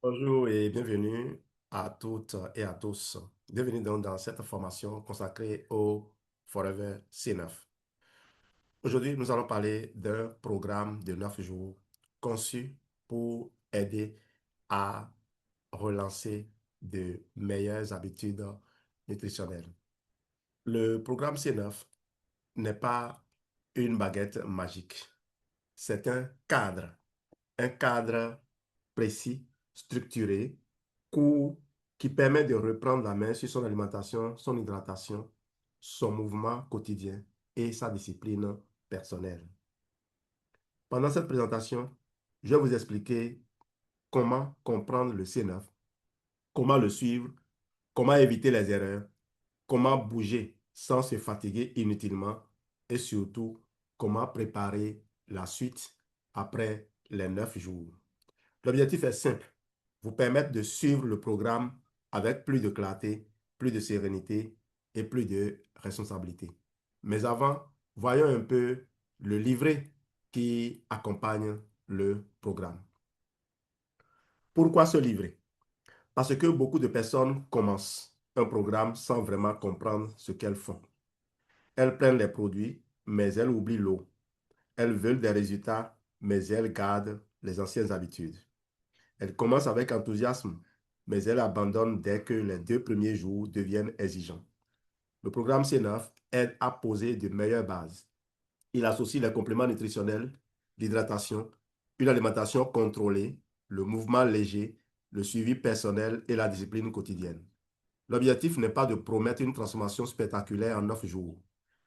Bonjour et bienvenue à toutes et à tous. Bienvenue donc dans cette formation consacrée au Forever C9. Aujourd'hui, nous allons parler d'un programme de 9 jours conçu pour aider à relancer de meilleures habitudes nutritionnelles. Le programme C9 n'est pas une baguette magique. C'est un cadre précis, structuré, court, qui permet de reprendre la main sur son alimentation, son hydratation, son mouvement quotidien et sa discipline personnelle. Pendant cette présentation, je vais vous expliquer comment comprendre le C9, comment le suivre, comment éviter les erreurs, comment bouger sans se fatiguer inutilement et surtout comment préparer la suite après les 9 jours. L'objectif est simple, vous permettre de suivre le programme avec plus de clarté, plus de sérénité et plus de responsabilité. Mais avant, voyons un peu le livret qui accompagne le programme. Pourquoi ce livret? Parce que beaucoup de personnes commencent un programme sans vraiment comprendre ce qu'elles font. Elles prennent les produits, mais elles oublient l'eau. Elles veulent des résultats, mais elles gardent les anciennes habitudes. Elle commence avec enthousiasme, mais elle abandonne dès que les 2 premiers jours deviennent exigeants. Le programme C9 aide à poser de meilleures bases. Il associe les compléments nutritionnels, l'hydratation, une alimentation contrôlée, le mouvement léger, le suivi personnel et la discipline quotidienne. L'objectif n'est pas de promettre une transformation spectaculaire en 9 jours.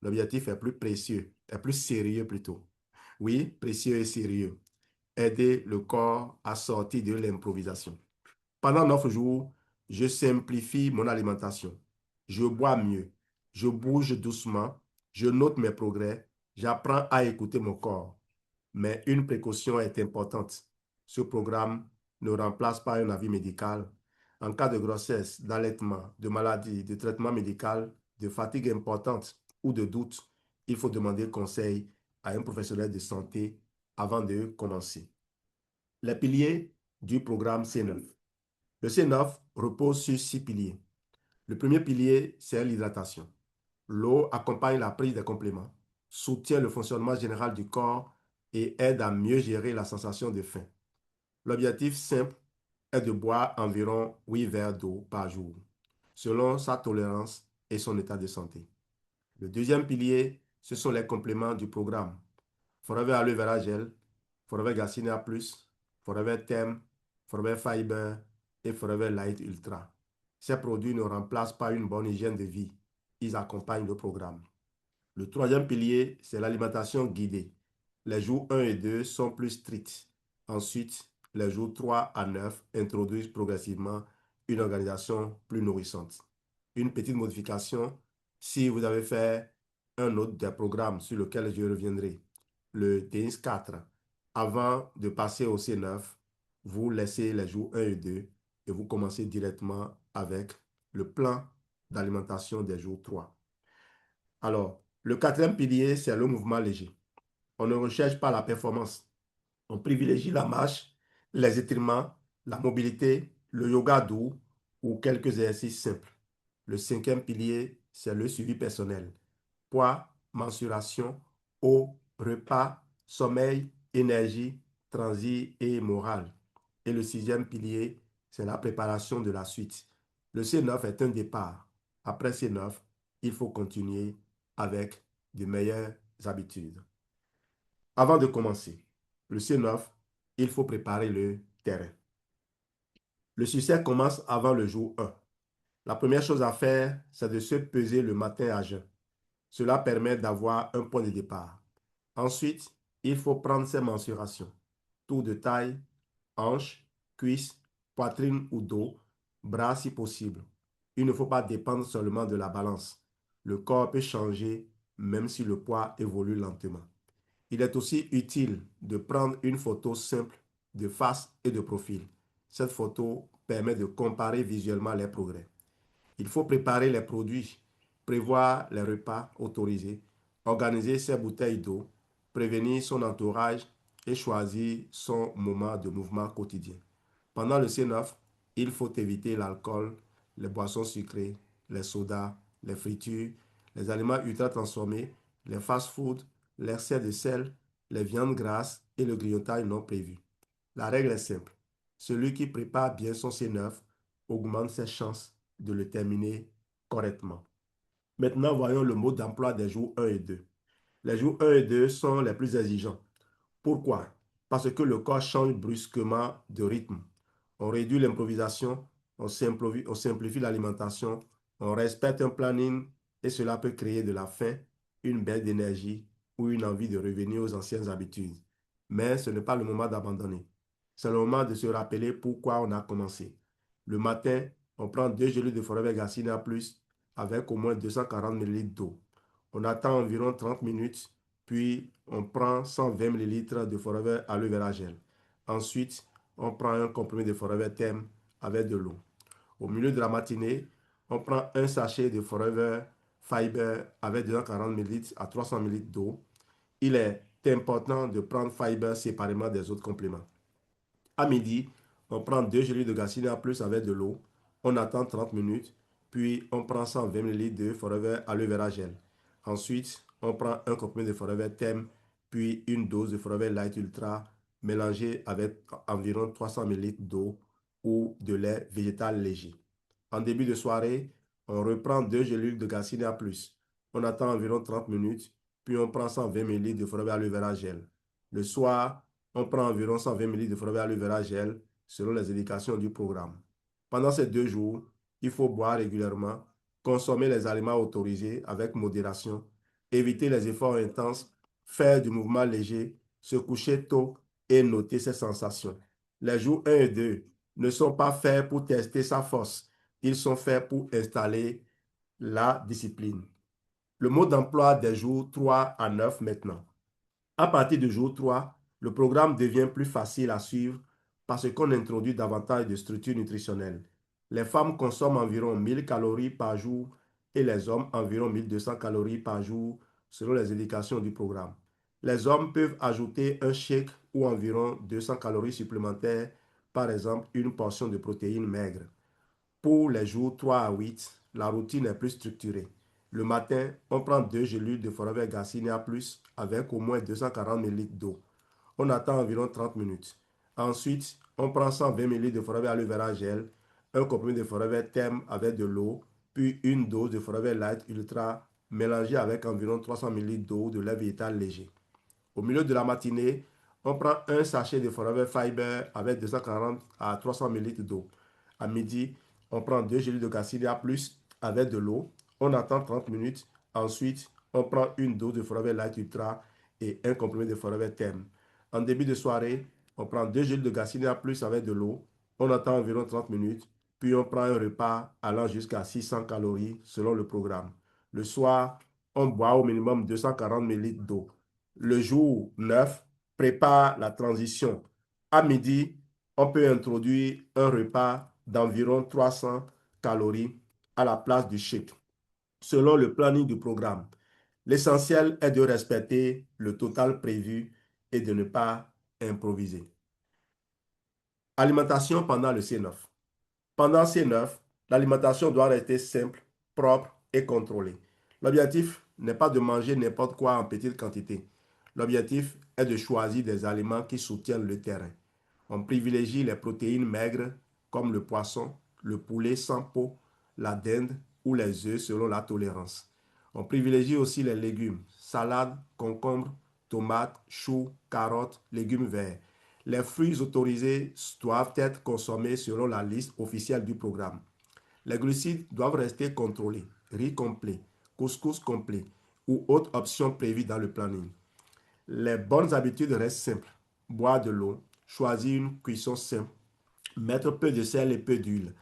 L'objectif est plus précieux, est plus sérieux plutôt. Oui, précieux et sérieux. Aider le corps à sortir de l'improvisation. Pendant 9 jours, je simplifie mon alimentation. Je bois mieux. Je bouge doucement. Je note mes progrès. J'apprends à écouter mon corps. Mais une précaution est importante. Ce programme ne remplace pas un avis médical. En cas de grossesse, d'allaitement, de maladie, de traitement médical, de fatigue importante ou de doute, il faut demander conseil à un professionnel de santé avant de commencer. Les piliers du programme C9. Le C9 repose sur 6 piliers. Le premier pilier, c'est l'hydratation. L'eau accompagne la prise des compléments, soutient le fonctionnement général du corps et aide à mieux gérer la sensation de faim. L'objectif simple est de boire environ 8 verres d'eau par jour, selon sa tolérance et son état de santé. Le deuxième pilier, ce sont les compléments du programme. Forever Aloe Vera Gel, Forever Garcinia Plus, Forever Thème, Forever Fiber et Forever Light Ultra. Ces produits ne remplacent pas une bonne hygiène de vie. Ils accompagnent le programme. Le troisième pilier, c'est l'alimentation guidée. Les jours 1 et 2 sont plus stricts. Ensuite, les jours 3 à 9 introduisent progressivement une organisation plus nourrissante. Une petite modification, si vous avez fait un autre des programmes sur lequel je reviendrai, le TINS 4, avant de passer au C9, vous laissez les jours 1 et 2 et vous commencez directement avec le plan d'alimentation des jours 3. Alors, le quatrième pilier, c'est le mouvement léger. On ne recherche pas la performance. On privilégie la marche, les étirements, la mobilité, le yoga doux ou quelques exercices simples. Le cinquième pilier, c'est le suivi personnel. Poids, mensuration, eau, repas, sommeil, énergie, transit et morale. Et le sixième pilier, c'est la préparation de la suite. Le C9 est un départ. Après C9, il faut continuer avec de meilleures habitudes. Avant de commencer, le C9, il faut préparer le terrain. Le succès commence avant le jour 1. La première chose à faire, c'est de se peser le matin à jeun. Cela permet d'avoir un point de départ. Ensuite, il faut prendre ses mensurations. Tour de taille, hanches, cuisses, poitrine ou dos, bras si possible. Il ne faut pas dépendre seulement de la balance. Le corps peut changer même si le poids évolue lentement. Il est aussi utile de prendre une photo simple de face et de profil. Cette photo permet de comparer visuellement les progrès. Il faut préparer les produits, prévoir les repas autorisés, organiser ses bouteilles d'eau, prévenir son entourage et choisir son moment de mouvement quotidien. Pendant le C9, il faut éviter l'alcool, les boissons sucrées, les sodas, les fritures, les aliments ultra transformés, les fast-foods, l'excès de sel, les viandes grasses et le grignotage non prévu. La règle est simple. Celui qui prépare bien son C9 augmente ses chances de le terminer correctement. Maintenant, voyons le mode d'emploi des jours 1 et 2. Les jours 1 et 2 sont les plus exigeants. Pourquoi? Parce que le corps change brusquement de rythme. On réduit l'improvisation, on simplifie l'alimentation, on respecte un planning et cela peut créer de la faim, une baisse d'énergie ou une envie de revenir aux anciennes habitudes. Mais ce n'est pas le moment d'abandonner. C'est le moment de se rappeler pourquoi on a commencé. Le matin, on prend 2 gélules de Forever Glycine plus avec au moins 240 ml d'eau. On attend environ 30 minutes, puis on prend 120 ml de Forever Aloe Vera Gel. Ensuite, on prend un comprimé de Forever Thème avec de l'eau. Au milieu de la matinée, on prend un sachet de Forever Fiber avec 240 ml à 300 ml d'eau. Il est important de prendre Fiber séparément des autres compléments. À midi, on prend 2 gélules de Glycine plus avec de l'eau. On attend 30 minutes, puis on prend 120 ml de Forever Aloe Vera Gel. Ensuite, on prend un comprimé de Forever Thème, puis une dose de Forever Light Ultra mélangée avec environ 300 ml d'eau ou de lait végétal léger. En début de soirée, on reprend 2 gélules de Glycine plus. On attend environ 30 minutes, puis on prend 120 ml de Forever Aloe Vera Gel. Le soir, on prend environ 120 ml de Forever Aloe Vera Gel selon les indications du programme. Pendant ces 2 jours, il faut boire régulièrement, consommer les aliments autorisés avec modération, éviter les efforts intenses, faire du mouvement léger, se coucher tôt et noter ses sensations. Les jours 1 et 2 ne sont pas faits pour tester sa force, ils sont faits pour installer la discipline. Le mode d'emploi des jours 3 à 9 maintenant. À partir du jour 3, le programme devient plus facile à suivre parce qu'on introduit davantage de structures nutritionnelles. Les femmes consomment environ 1000 calories par jour et les hommes environ 1200 calories par jour selon les indications du programme. Les hommes peuvent ajouter un shake ou environ 200 calories supplémentaires, par exemple une portion de protéines maigres. Pour les jours 3 à 8, la routine est plus structurée. Le matin, on prend 2 gélules de Forever Glycine plus avec au moins 240 ml d'eau. On attend environ 30 minutes. Ensuite, on prend 120 ml de Forever Aloe Vera Gel, un comprimé de Forever Thème avec de l'eau, puis une dose de Forever Light Ultra mélangée avec environ 300 ml d'eau de lait végétal léger. Au milieu de la matinée, on prend un sachet de Forever Fiber avec 240 à 300 ml d'eau. À midi, on prend 2 gélules de Glycinia plus avec de l'eau. On attend 30 minutes. Ensuite, on prend une dose de Forever Light Ultra et un comprimé de Forever Thème. En début de soirée, on prend 2 gélules de Glycinia plus avec de l'eau. On attend environ 30 minutes. Puis on prend un repas allant jusqu'à 600 calories selon le programme. Le soir, on boit au minimum 240 ml d'eau. Le jour 9 prépare la transition. À midi, on peut introduire un repas d'environ 300 calories à la place du shake, selon le planning du programme. L'essentiel est de respecter le total prévu et de ne pas improviser. Alimentation pendant le C9. Pendant C9, l'alimentation doit rester simple, propre et contrôlée. L'objectif n'est pas de manger n'importe quoi en petite quantité. L'objectif est de choisir des aliments qui soutiennent le terrain. On privilégie les protéines maigres comme le poisson, le poulet sans peau, la dinde ou les œufs selon la tolérance. On privilégie aussi les légumes, salades, concombres, tomates, choux, carottes, légumes verts. Les fruits autorisés doivent être consommés selon la liste officielle du programme. Les glucides doivent rester contrôlés, riz complet, couscous complet ou autres options prévues dans le planning. Les bonnes habitudes restent simples. Boire de l'eau, choisir une cuisson simple, mettre peu de sel et peu d'huile.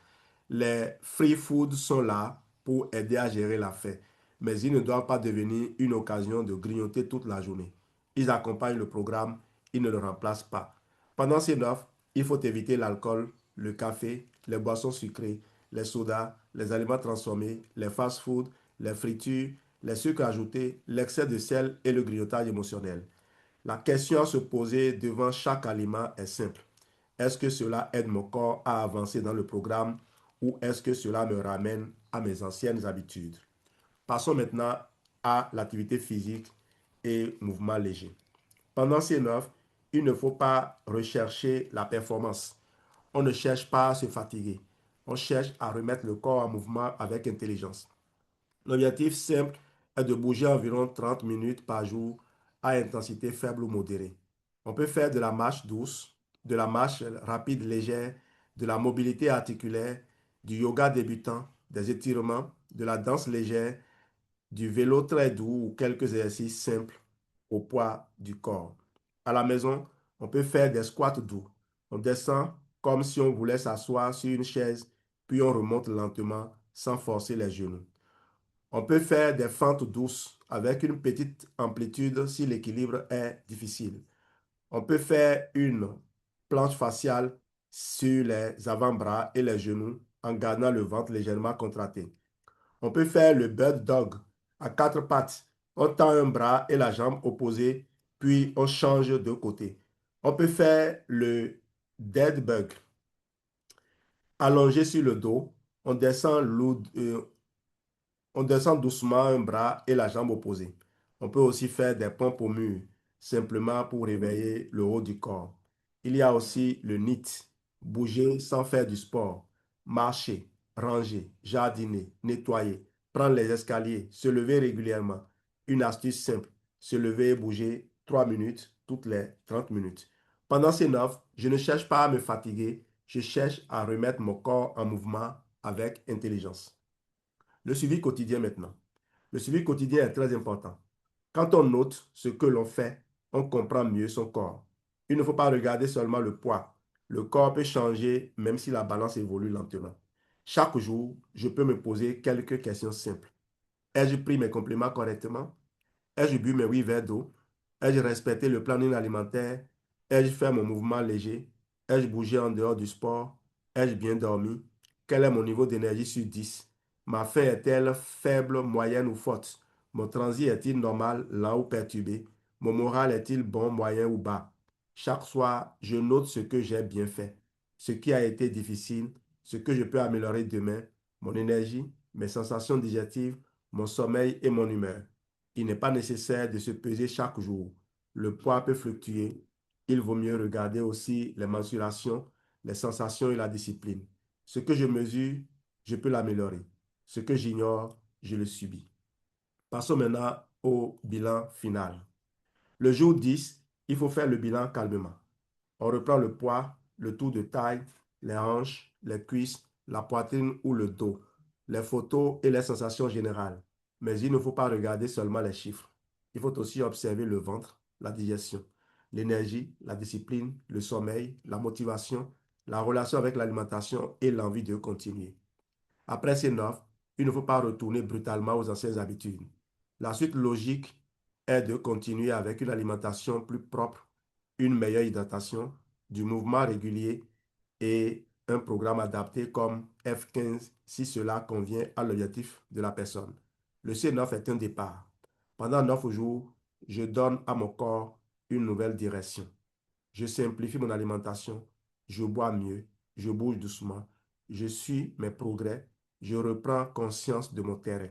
Les free foods sont là pour aider à gérer la faim, mais ils ne doivent pas devenir une occasion de grignoter toute la journée. Ils accompagnent le programme, ils ne le remplacent pas. Pendant ces 9, il faut éviter l'alcool, le café, les boissons sucrées, les sodas, les aliments transformés, les fast-foods, les fritures, les sucres ajoutés, l'excès de sel et le grignotage émotionnel. La question à se poser devant chaque aliment est simple. Est-ce que cela aide mon corps à avancer dans le programme ou est-ce que cela me ramène à mes anciennes habitudes? Passons maintenant à l'activité physique et mouvement léger. Pendant ces 9, il ne faut pas rechercher la performance. On ne cherche pas à se fatiguer. On cherche à remettre le corps en mouvement avec intelligence. L'objectif simple est de bouger environ 30 minutes par jour à intensité faible ou modérée. On peut faire de la marche douce, de la marche rapide légère, de la mobilité articulaire, du yoga débutant, des étirements, de la danse légère, du vélo très doux ou quelques exercices simples au poids du corps. À la maison, on peut faire des squats doux. On descend comme si on voulait s'asseoir sur une chaise, puis on remonte lentement sans forcer les genoux. On peut faire des fentes douces avec une petite amplitude si l'équilibre est difficile. On peut faire une planche faciale sur les avant-bras et les genoux en gardant le ventre légèrement contracté. On peut faire le bird dog à quatre pattes. On tend un bras et la jambe opposée, puis on change de côté. On peut faire le dead bug allongé sur le dos. On descend On descend doucement un bras et la jambe opposée. On peut aussi faire des pompes au mur, simplement pour réveiller le haut du corps. Il y a aussi le NEAT, bouger sans faire du sport, marcher, ranger, jardiner, nettoyer, prendre les escaliers, se lever régulièrement. Une astuce simple, se lever et bouger 3 minutes toutes les 30 minutes. Pendant ces 9, je ne cherche pas à me fatiguer, je cherche à remettre mon corps en mouvement avec intelligence. Le suivi quotidien maintenant. Le suivi quotidien est très important. Quand on note ce que l'on fait, on comprend mieux son corps. Il ne faut pas regarder seulement le poids. Le corps peut changer même si la balance évolue lentement. Chaque jour, je peux me poser quelques questions simples. Ai-je pris mes compléments correctement? Ai-je bu mes 8 verres d'eau? Ai-je respecté le planning alimentaire? Ai-je fait mon mouvement léger? Ai-je bougé en dehors du sport? Ai-je bien dormi? Quel est mon niveau d'énergie sur 10? Ma faim est-elle faible, moyenne ou forte? Mon transit est-il normal, lent ou perturbé? Mon moral est-il bon, moyen ou bas? Chaque soir, je note ce que j'ai bien fait, ce qui a été difficile, ce que je peux améliorer demain, mon énergie, mes sensations digestives, mon sommeil et mon humeur. Il n'est pas nécessaire de se peser chaque jour. Le poids peut fluctuer. Il vaut mieux regarder aussi les mensurations, les sensations et la discipline. Ce que je mesure, je peux l'améliorer. Ce que j'ignore, je le subis. Passons maintenant au bilan final. Le jour 10, il faut faire le bilan calmement. On reprend le poids, le tour de taille, les hanches, les cuisses, la poitrine ou le dos, les photos et les sensations générales. Mais il ne faut pas regarder seulement les chiffres. Il faut aussi observer le ventre, la digestion, l'énergie, la discipline, le sommeil, la motivation, la relation avec l'alimentation et l'envie de continuer. Après ces 9, il ne faut pas retourner brutalement aux anciennes habitudes. La suite logique est de continuer avec une alimentation plus propre, une meilleure hydratation, du mouvement régulier et un programme adapté comme F15 si cela convient à l'objectif de la personne. Le C9 est un départ. Pendant 9 jours, je donne à mon corps une nouvelle direction. Je simplifie mon alimentation, je bois mieux, je bouge doucement, je suis mes progrès, je reprends conscience de mon terrain.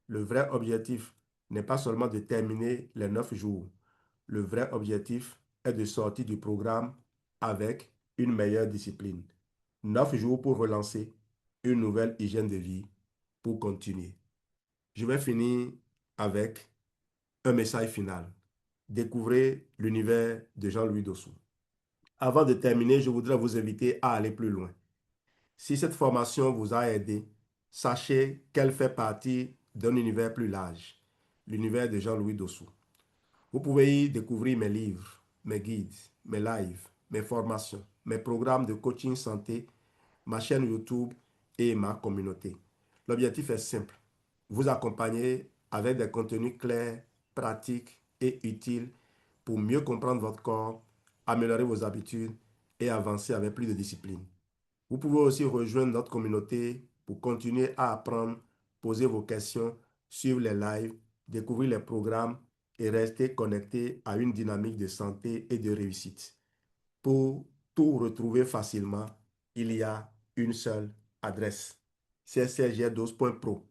Le vrai objectif n'est pas seulement de terminer les 9 jours. Le vrai objectif est de sortir du programme avec une meilleure discipline. 9 jours pour relancer une nouvelle hygiène de vie pour continuer. Je vais finir avec un message final. Découvrez l'univers de Jean-Louis Dossou. Avant de terminer, je voudrais vous inviter à aller plus loin. Si cette formation vous a aidé, sachez qu'elle fait partie d'un univers plus large, l'univers de Jean-Louis Dossou. Vous pouvez y découvrir mes livres, mes guides, mes lives, mes formations, mes programmes de coaching santé, ma chaîne YouTube et ma communauté. L'objectif est simple, vous accompagner avec des contenus clairs, pratiques et utiles pour mieux comprendre votre corps, améliorer vos habitudes et avancer avec plus de discipline. Vous pouvez aussi rejoindre notre communauté pour continuer à apprendre, poser vos questions, suivre les lives, découvrir les programmes et rester connecté à une dynamique de santé et de réussite. Pour tout retrouver facilement, il y a une seule adresse, csrgdos.pro.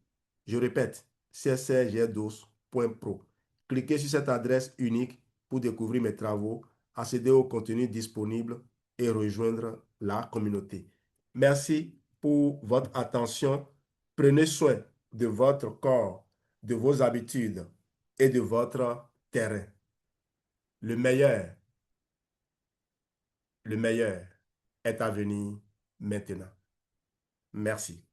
Je répète, csrgdos.pro. Cliquez sur cette adresse unique pour découvrir mes travaux, accéder au contenu disponible et rejoindre la communauté. Merci pour votre attention. Prenez soin de votre corps, de vos habitudes et de votre terrain. Le meilleur, le meilleur est à venir maintenant. Merci.